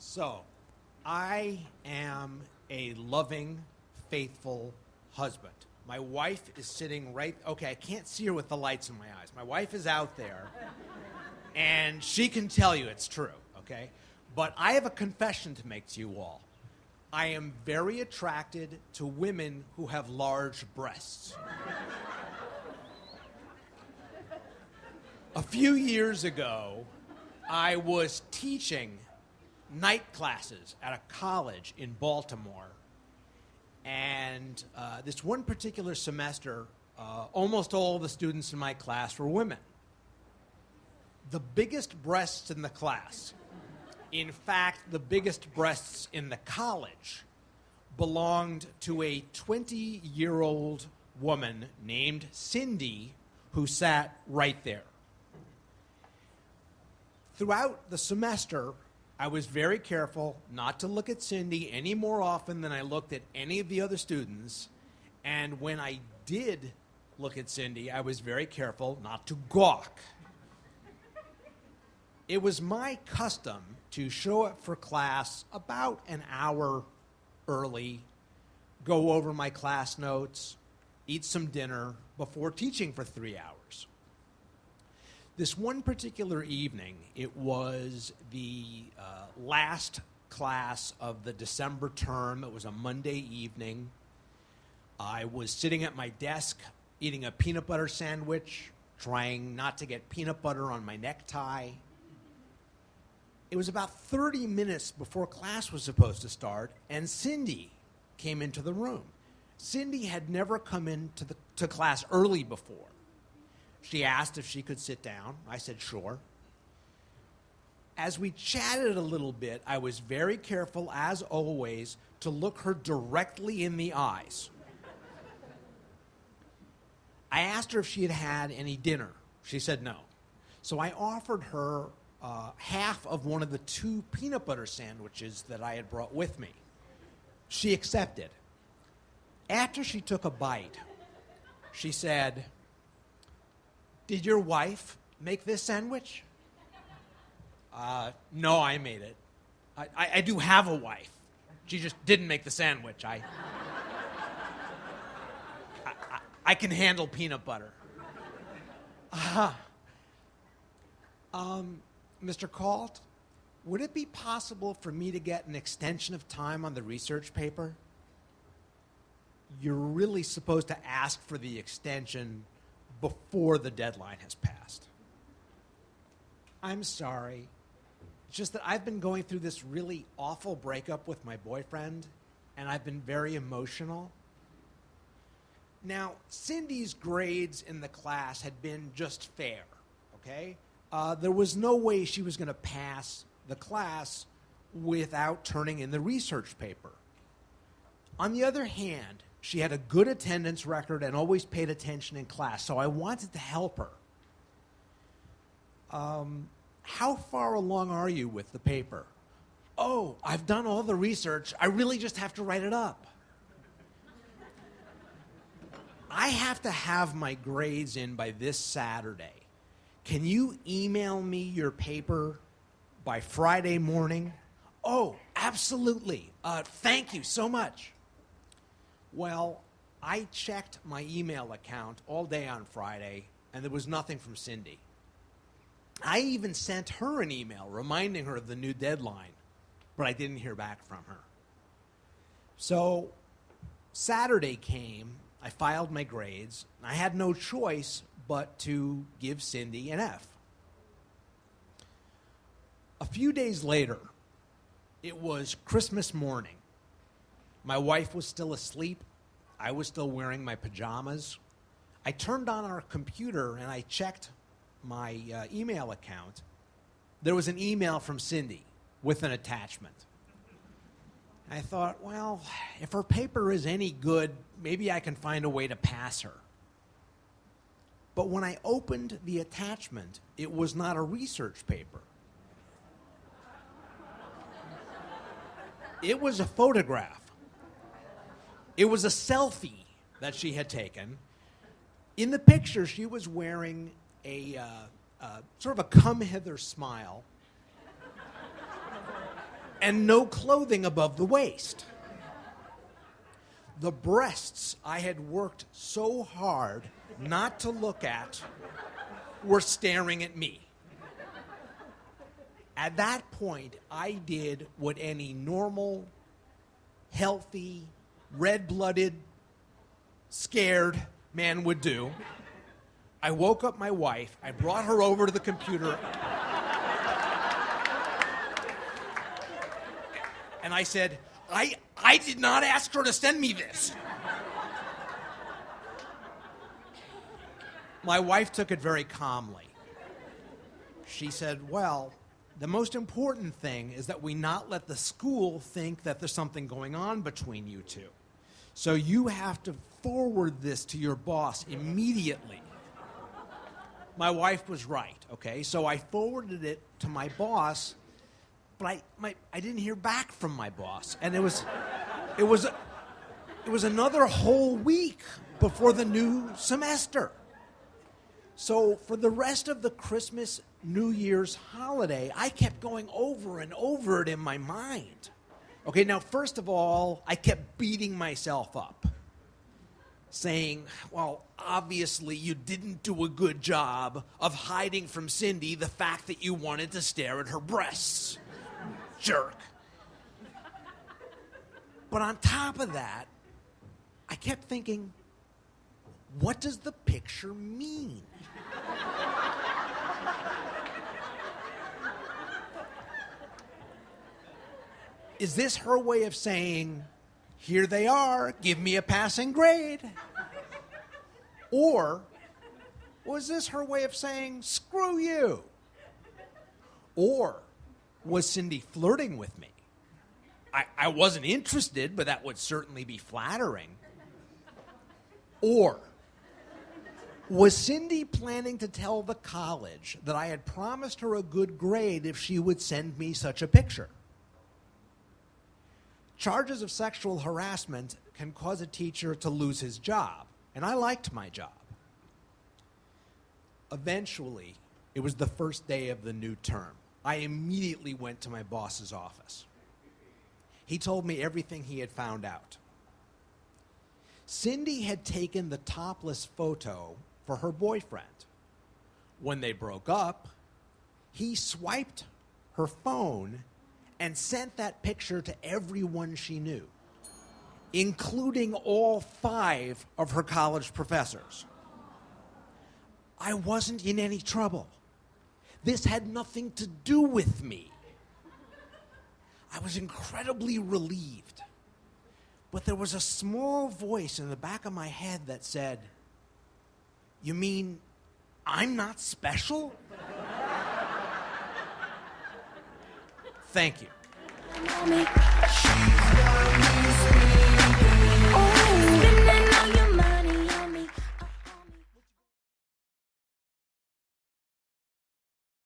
So, I am a loving, faithful husband. My wife is sitting right, okay, I can't see her with the lights in my eyes. My wife is out there, and she can tell you it's true, okay? But I have a confession to make to you all. I am very attracted to women who have large breasts. A few years ago, I was teaching night classes at a college in Baltimore. And this one particular semester, almost all the students in my class were women. The biggest breasts in the class, in fact, the biggest breasts in the college, belonged to a 20-year-old woman named Cindy who sat right there. Throughout the semester, I was very careful not to look at Cindy any more often than I looked at any of the other students. And when I did look at Cindy, I was very careful not to gawk. It was my custom to show up for class about an hour early, go over my class notes, eat some dinner before teaching for 3 hours. This one particular evening, it was the last class of the December term. It was a Monday evening. I was sitting at my desk eating a peanut butter sandwich, trying not to get peanut butter on my necktie. It was about 30 minutes before class was supposed to start, and Cindy came into the room. Cindy had never come into to class early before. She asked if she could sit down. I said, sure. As we chatted a little bit, I was very careful, as always, to look her directly in the eyes. I asked her if she had had any dinner. She said no. So I offered her half of one of the 2 peanut butter sandwiches that I had brought with me. She accepted. After she took a bite, she said, "Did your wife make this sandwich?" No, I made it. I do have a wife. She just didn't make the sandwich. I can handle peanut butter. Mr. Kalt, would it be possible for me to get an extension of time on the research paper? You're really supposed to ask for the extension before the deadline has passed. I'm sorry. It's just that I've been going through this really awful breakup with my boyfriend, and I've been very emotional. Now, Cindy's grades in the class had been just fair, okay? There was no way she was going to pass the class without turning in the research paper. On the other hand, she had a good attendance record and always paid attention in class, so I wanted to help her. How far along are you with the paper? Oh, I've done all the research. I really just have to write it up. I have to have my grades in by this Saturday. Can you email me your paper by Friday morning? Oh, absolutely. Thank you so much. Well, I checked my email account all day on Friday, and there was nothing from Cindy. I even sent her an email reminding her of the new deadline, but I didn't hear back from her. So Saturday came, I filed my grades, and I had no choice but to give Cindy an F. A few days later, it was Christmas morning. My wife was still asleep. I was still wearing my pajamas. I turned on our computer and I checked my email account. There was an email from Cindy with an attachment. I thought, well, if her paper is any good, maybe I can find a way to pass her. But when I opened the attachment, it was not a research paper. It was a photograph. It was a selfie that she had taken. In the picture, she was wearing a sort of a come-hither smile. and no clothing above the waist. The breasts I had worked so hard not to look at were staring at me. At that point, I did what any normal, healthy, red-blooded, scared man would do. I woke up my wife, I brought her over to the computer, and I said, I did not ask her to send me this. My wife took it very calmly. She said, well, the most important thing is that we not let the school think that there's something going on between you two. So you have to forward this to your boss immediately. My wife was right, okay? So I forwarded it to my boss, but I didn't hear back from my boss. And it was another whole week before the new semester. So for the rest of the Christmas, New Year's holiday, I kept going over and over it in my mind. Okay, now first of all, I kept beating myself up, saying, well, obviously you didn't do a good job of hiding from Cindy the fact that you wanted to stare at her breasts. Jerk. But on top of that, I kept thinking, what does the picture mean? Is this her way of saying, here they are, give me a passing grade? Or was this her way of saying, screw you? Or was Cindy flirting with me? I wasn't interested, but that would certainly be flattering. Or was Cindy planning to tell the college that I had promised her a good grade if she would send me such a picture? Charges of sexual harassment can cause a teacher to lose his job, and I liked my job. Eventually, it was the first day of the new term. I immediately went to my boss's office. He told me everything he had found out. Cindy had taken the topless photo for her boyfriend. When they broke up, he swiped her phone and sent that picture to everyone she knew, including all 5 of her college professors. I wasn't in any trouble. This had nothing to do with me. I was incredibly relieved. But there was a small voice in the back of my head that said, you mean I'm not special? Thank you.